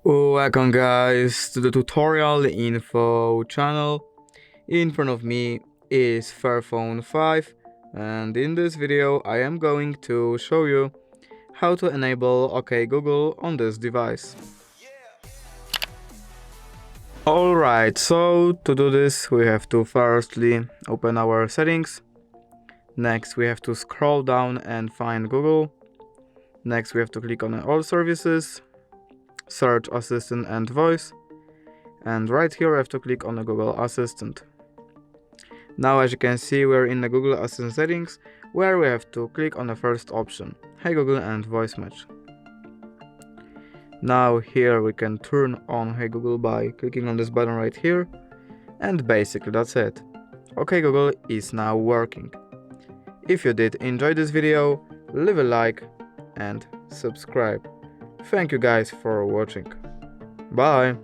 Welcome guys to the tutorial info channel. In front of me is Fairphone 5, and in this video I am going to show you how to enable OK Google on this device. Alright, so to do this we have to firstly open our settings. Next we have to scroll down and find Google. Next we have to click on all services, search assistant and voice, and right here we have to click on the Google Assistant. Now as you can see, we're in the Google Assistant settings, where we have to click on the first option, Hey Google and voice match. Now here we can turn on Hey Google by clicking on this button right here, and basically that's it. OK Google is now working. If you did enjoy this video, leave a like and subscribe. Thank you guys for watching. Bye!